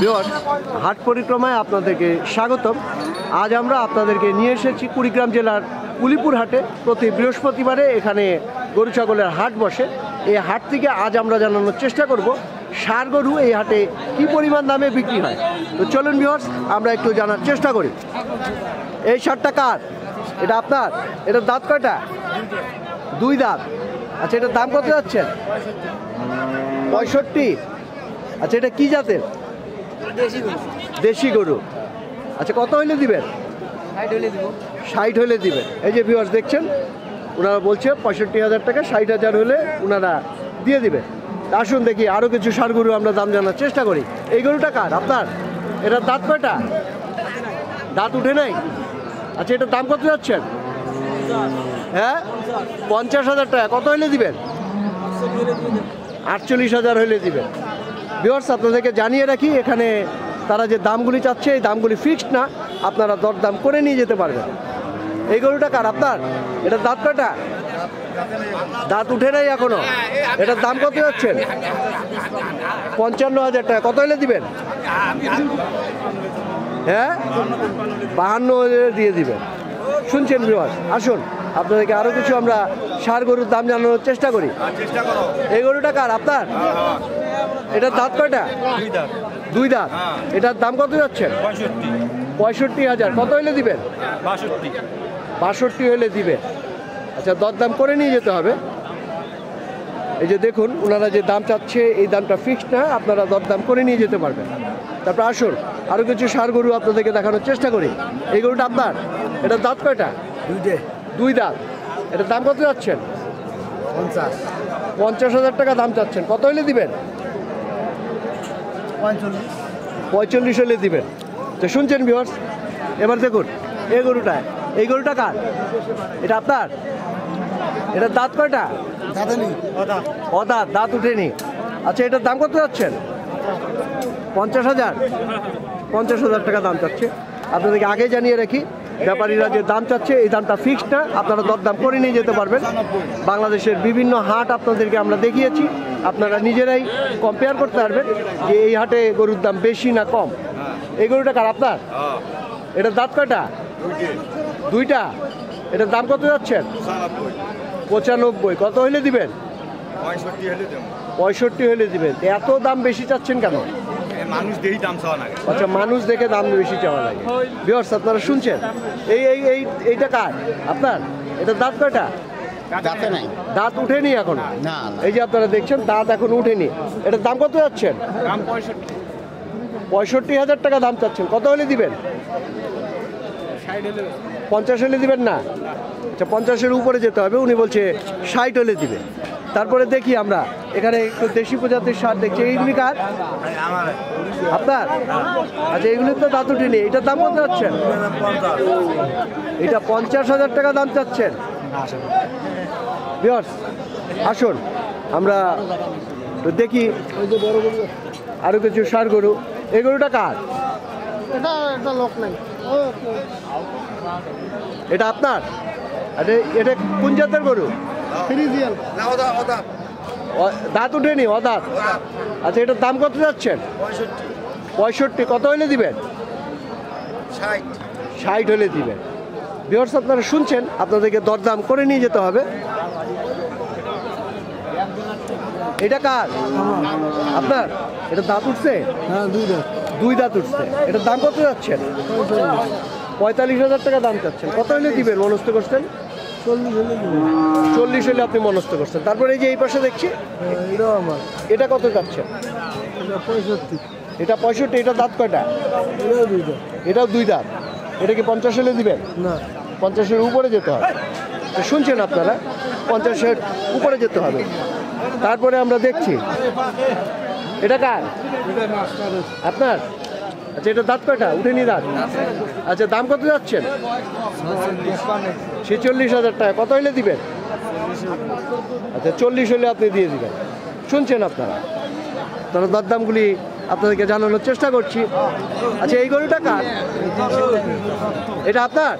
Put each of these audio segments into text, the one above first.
Viewers, হাট পরিক্রমায় আপনাদেরকে স্বাগতম। আজ আমরা আপনাদেরকে নিয়ে এসেছি কুড়িগ্রাম জেলার কুলিপুর হাটে। প্রতি বৃহস্পতিবারে এখানে গরু ছাগলের হাট বসে। এই হাট থেকে আজ আমরা জানানোর চেষ্টা করব ষাঁড় গরু এই হাটে কি পরিমাণ দামে বিক্রি হয়। তো চলুন ভিউয়ার্স, আমরা একটু জানার চেষ্টা করি। এই ষাঁড়টা কার? এটা আপনার? এটার দাঁত কয়টা? দুই দাঁত। আচ্ছা, এটার দাম কত যাচ্ছেন? 65। আচ্ছা, এটা কি জাতের? দেশি গরু। আচ্ছা, কত হইলে দিবেন? 60 হইলে দিবেন। এই যে ভিউয়ার্স দেখছেন, ওনারা বলছে 65,000 টাকা, 60,000 হলে ওনারা দিয়ে দিবেন। আসুন দেখি আরও কিছু ষাঁড় গরু আমরা দাম জানার চেষ্টা করি। এই গরুটা কার? আপনার? এটার দাঁত কয়টা? দাঁত উঠে নাই। আচ্ছা, এটার দাম কত যাচ্ছেন? হ্যাঁ, 50,000 টাকা। কত হইলে দিবেন? 48,000 হইলে দিবেন। ভিউয়ার্স, আপনাদেরকে জানিয়ে রাখি, এখানে তারা যে দামগুলি চাচ্ছে এই দামগুলি ফিক্সড না, আপনারা দরদাম করে নিয়ে যেতে পারবেন। এই গরুটা কার? আপনার? এটার দাঁত কয়টা? দাঁত উঠে নাই এখনো। এটার দাম কত যাচ্ছেন? 55,000 টাকা। কত হইলে দিবেন? হ্যাঁ, 52,000 দিয়ে দিবেন। শুনছেন ভিউয়ার্স? আসুন আপনাদেরকে আরও কিছু আমরা ষাঁড় গরুর দাম জানানোর চেষ্টা করি। এই গরুটা কার? আপনার? এটার দাঁত কয়টা? দুই দাঁত। এটার দাম কত যাচ্ছেন? 65,000। কত হইলে দিবেন? 62 হইলে দিবেন। আচ্ছা, দরদাম করে নিয়ে যেতে হবে। এই যে দেখুন, ওনারা যে দাম চাচ্ছে এই দামটা ফিক্সড না, আপনারা দরদাম করে নিয়ে যেতে পারবেন। তারপর আসুন আরও কিছু ষাঁড় গরু আপনাদেরকে দেখানোর চেষ্টা করি। এই গরুটা আপনার? এটার দাঁত কয়টা? দুই দাঁত। এটার দাম কত যাচ্ছেন? 50,000 টাকা দাম চাচ্ছেন। কত হইলে দিবেন? 45 হলে দিবেন। তো শুনছেন ভিউয়ার্স, এবার দেখুন এই গরুটা কার? এটা আপনার? এটার দাঁত কয়টা? অদাঁত, দাঁত উঠেনি। আচ্ছা, এটার দাম কত যাচ্ছেন? 50,000। 50,000 টাকা দাম চাচ্ছে। আপনাদেরকে আগে জানিয়ে রাখি, ব্যাপারীরা যে দাম চাচ্ছে এই দামটা ফিক্সড না, আপনারা দরদাম করে নিয়ে যেতে পারবেন। বাংলাদেশের বিভিন্ন হাট আপনাদেরকে আমরা দেখিয়েছি, আপনারা নিজেরাই কম্পেয়ার করতে পারবেন যে এই হাটে গরুর দাম বেশি না কম। এই গরুটা কার? আপনার? এটার দাঁত কয়টা? দুইটা। এটার দাম কত যাচ্ছেন? 95। কত হইলে দিবেন? 65 হইলে দিবেন। এত দাম বেশি চাচ্ছেন কেন? মানুষ দেখে দাম চাওয়া লাগে। আচ্ছা, মানুষ দেখে দাম বেশি চাওয়া লাগে। ভিউয়ার্স, আপনারা শুনছেন, এইটা কার? আপনার? এটার দাঁত কয়টা? দাঁত উঠেনি এখন। এই যে আপনারা দেখছেন, দাঁত এখন উঠেনি। এটার দাম কত যাচ্ছেন? 65,000 টাকা দাম চাচ্ছেন। কত হলে দিবেন? 50 হলে দিবেন না? আচ্ছা, 50-এর উপরে যেতে হবে। উনি বলছে 60 হলে দিবে। তারপরে দেখি আমরা এখানে একটু দেশি প্রজাতির ষাঁড় দেখছি। এইগুলি কার? আপনার? আচ্ছা, এইগুলির তো দাঁত উঠেনি। এটার দাম কত যাচ্ছেন? এটা 50,000 টাকা দাম চাচ্ছেন। ভিউয়ার্স, আসুন আমরা দেখি আরো কিছু ষাঁড় গরু। এই গরুটা কার? এটা আপনার? এটা কোন জাতের গরু? দাঁত উঠেনি, অদাঁত। আচ্ছা, এটার দাম কত যাচ্ছেন? 65। কত হইলে দিবেন? 60 হলে দিবেন। ভিউয়ার্স, আপনারা শুনছেন, আপনাদেরকে দরদাম করে নিয়ে যেতে হবে। এটা কার? আপনার? এটা দাঁত উঠছে? হ্যাঁ, দুই দাঁত উঠছে। এটার দাম কত যাচ্ছেন? 45,000 টাকা দাম চাচ্ছেন। কত হলে দিবেন মনস্থ করছেন? 40 হলে আপনি মনস্থ করছেন। তারপরে এই যে এই পাশে দেখছি, এটা কত যাচ্ছেন? 65। এটা 65। এটা দাঁত কয়টা? এটাও দুই দাঁত। এটা কি 50 হলে দিবেন? না, 50-এর উপরে যেতে হবে। তো শুনছেন আপনারা, 50-এর উপরে যেতে হবে। তারপরে আমরা দেখছি, এটা কার? আপনার? আচ্ছা, এটা দাঁত কয়টা? উঠেনি দাঁত। আচ্ছা, দাম কত যাচ্ছেন? 46,000 টাকা। কত হইলে দিবেন? আচ্ছা, 40 হলে আপনি দিয়ে দিবেন। শুনছেন আপনারা, তারা দরদামগুলি আপনাদেরকে জানানোর চেষ্টা করছি। আচ্ছা, এই গরুটা কার? এটা আপনার?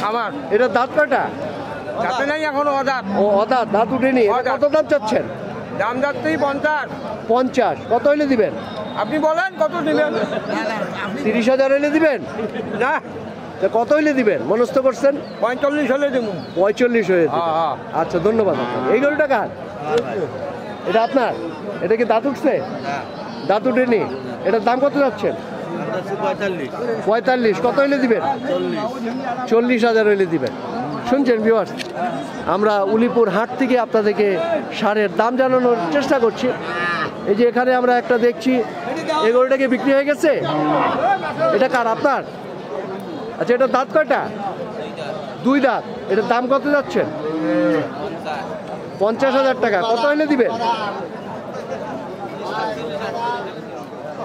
আমার। এটা দাঁত কয়টা? যাতে নাই এখনো অদাঁত। ও, অদাঁত, দাঁত উঠেনি। কত দাম চাচ্ছেন? দাম যাচ্ছেই 50। 50। কত হইলে দিবেন? আপনি বলেন কত দিলেন? 30,000 হইলে দিবেন? না, তা কত হইলে দিবেন মনস্থ করছেন? 45 হলে দেবো। 45 হয়ে দিবেন। হ্যাঁ। আচ্ছা, ধন্যবাদ আপনাকে। এই গরুটা কার? এটা আপনার? এটা কি দাঁত উঠছে? দাঁত উঠেনি? এটার দাম কত যাচ্ছেন? 45। কত হইলে দিবেন? 40,000 হইলে দিবেন। শুনছেন ভিউয়ার্স, আমরা উলিপুর হাট থেকে আপনাদেরকে সারের দাম জানানোর চেষ্টা করছি। এই যে এখানে আমরা একটা দেখছি, এই গরুটাকে বিক্রি হয়ে গেছে। এটা কার? আপনার? আচ্ছা, এটা দাঁত কয়টা? 2 দাঁত। এটার দাম কত যাচ্ছে? 50,000 টাকা। কত হইলে দিবেন?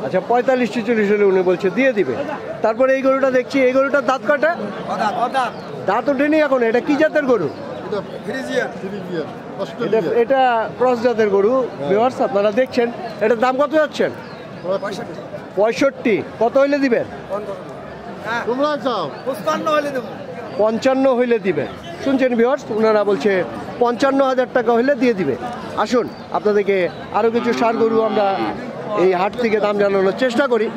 আচ্ছা, 45-40 হলে উনি বলছে দিয়ে দিবে। তারপরে এই গরুটা দেখছি, এই গরুটার দাঁত কয়টা? দাঁত ওঠেনি এখন। এটা কি জাতের গরু? এটা ক্রস জাতের গরু। ভিউয়ার্স, আপনারা দেখছেন। এটার দাম কত যাচ্ছেন? 65। কত হইলে দিবেন? 55 হইলে দিবেন। শুনছেন ভিউয়ার্স, ওনারা বলছে 55,000 টাকা হইলে দিয়ে দিবে। আসুন, আপনাদেরকে আরও কিছু ষাঁড় গরু আমরা এই হাট থেকে দাম জানানোর চেষ্টা করি।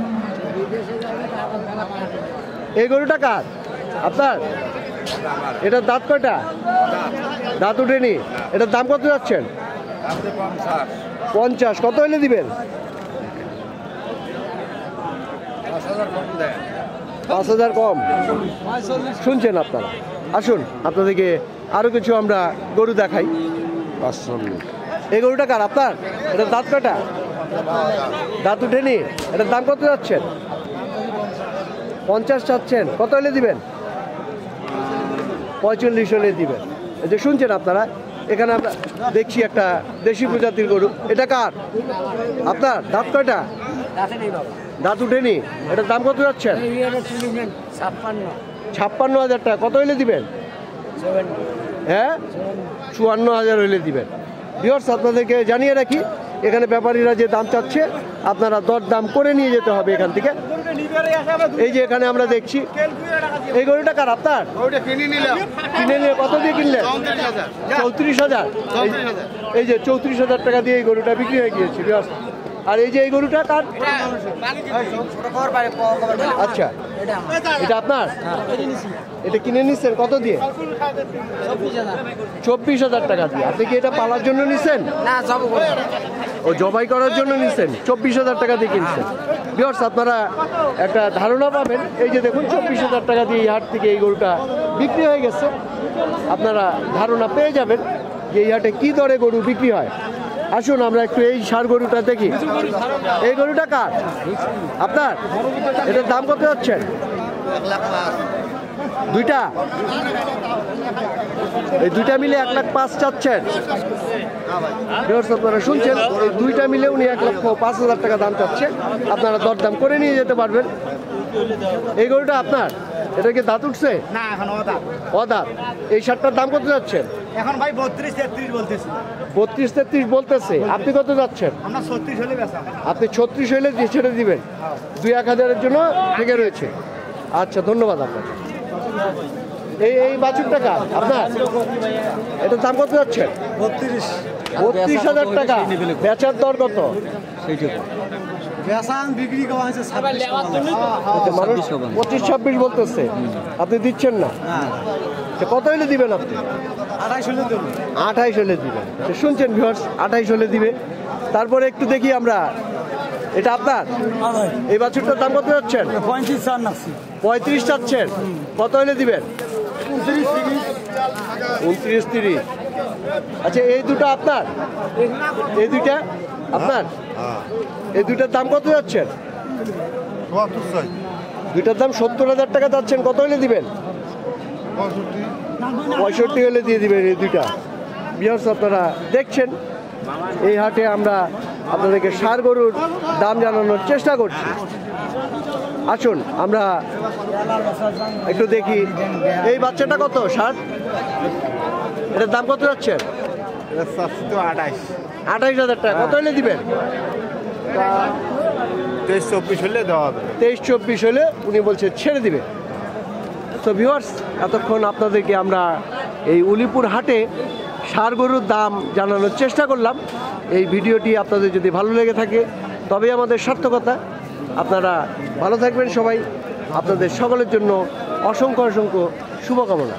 এই গরুটা কার? আপনার? এটার দাঁত কয়টা? দাঁত উঠেনি? এটার দাম কত যাচ্ছেন? 50। কত হইলে দিবেন? 5,000 কম। শুনছেন আপনারা। আসুন, আপনাদেরকে আরো কিছু আমরা গরু দেখাই। এই গরুটা কার? আপনার? এটার দাঁত কয়টা? দাঁত উঠেনি? এটার দাম কত যাচ্ছেন? 50 চাচ্ছেন। কত হলে দিবেন? 45 হলে দিবেন। এই যে শুনছেন আপনারা, এখানে আমরা দেখছি একটা দেশি প্রজাতির গরু। এটা কার? আপনার? দাঁত কয়টা? দাঁত উঠেনি? এটার দাম কত যাচ্ছেন? 56,000 টাকা। কত হইলে দিবেন? হ্যাঁ, 54,000 হইলে দিবেন। ভিউয়ার্স, আপনাদেরকে জানিয়ে রাখি, এখানে ব্যাপারীরা যে দাম চাচ্ছে আপনারা দর দাম করে নিয়ে যেতে হবে এখান থেকে। এই যে এখানে আমরা দেখছি, এই গরুটা কার? আপনার? কিনে নিয়ে কত দিয়ে কিনলেন? 34,000। এই যে 34,000 টাকা দিয়ে এই গরুটা বিক্রি হয়ে গিয়েছে ভিউয়ার্স। আর এই যে এই গরুটা কার? আচ্ছা, এটা আপনার? এটা কিনে নিচ্ছেন কত দিয়ে? 24,000 টাকা দিয়ে। আপনি কি এটা পালার জন্য নিচ্ছেন? ও, জবাই করার জন্য নিচ্ছেন। 24,000 টাকা দিয়ে কিনছেন। ভিউয়ার্স, আপনারা একটা ধারণা পাবেন। এই যে দেখুন, 24,000 টাকা দিয়ে এই হাট থেকে এই গরুটা বিক্রি হয়ে গেছে। আপনারা ধারণা পেয়ে যাবেন যে এই হাটে কী দরে গরু বিক্রি হয়। আসুন, আমরা একটু এই ষাঁড় গরুটা দেখি। এই গরুটা কার? আপনার? এটার দাম কত যাচ্ছেন? 2টা? এই 2টা মিলে 1,05,000 চাচ্ছেন। আপনারা শুনছেন, এই 2টা মিলে উনি 1,05,000 টাকা দাম চাচ্ছে। আপনারা দরদাম করে নিয়ে যেতে পারবেন। এই গরুটা আপনার? এটা কি দাঁত উঠছে? না, এখন অদাঁত। এই ষাঁড়টার দাম কত যাচ্ছেন? এখন ভাই 32-33 বলতেছি। 32-33 বলতেছে। আপনি কত যাচ্ছেন? আমরা 36 হলে বেচা। আপনি 36 হইলে ছেড়ে দিবেন। 2-1,000-এর জন্য থেকে রয়েছে। আচ্ছা, ধন্যবাদ আপনাকে। এই বাছুরটা কার? আপনার? এটার দাম কত যাচ্ছে? 32,000 টাকা। বেচার দর কত? বিক্রি করা হয়েছে মানুষ 25-26 বলতেছে, আপনি দিচ্ছেন না। কত হইলে দিবেন আপনি? 28 হলে দিবেন। শুনছেন ভিউয়ার্স, 28 হলে দিবে। তারপরে একটু দেখি আমরা, এটা আপনার? এই বাছুরটার দাম কত যাচ্ছেন? 35 চাচ্ছেন। কত হলে দিবেন? 29-30। আচ্ছা, এই দুটো আপনার? এই দুইটা আপনার? এই দুইটার দাম কত যাচ্ছেন? দুইটার দাম 70,000 টাকা যাচ্ছেন। কত হলে দিবেন? 65 হলে দিয়ে দিবেন এই দুইটা। ভিউয়ার্স, আপনারা দেখছেন এই হাটে আমরা আপনাদেরকে ষাঁড় গরুর দাম জানানোর চেষ্টা করছি। আসুন, আমরা একটু দেখি এই বাচ্চাটা কত? ষাঁড়? এটার দাম কত যাচ্ছে? 28,000 টাকা। কত হলে দিবেন? 23-24 হলে দেওয়া হবে। 23-24 হলে উনি বলছে ছেড়ে দিবে। তো ভিউয়ার্স, এতক্ষণ আপনাদেরকে আমরা এই উলিপুর হাটে ষাঁড় গরুর দাম জানানোর চেষ্টা করলাম। এই ভিডিওটি আপনাদের যদি ভালো লেগে থাকে তবেই আমাদের সার্থকতা। আপনারা ভালো থাকবেন সবাই, আপনাদের সকলের জন্য অসংখ্য অসংখ্য শুভকামনা।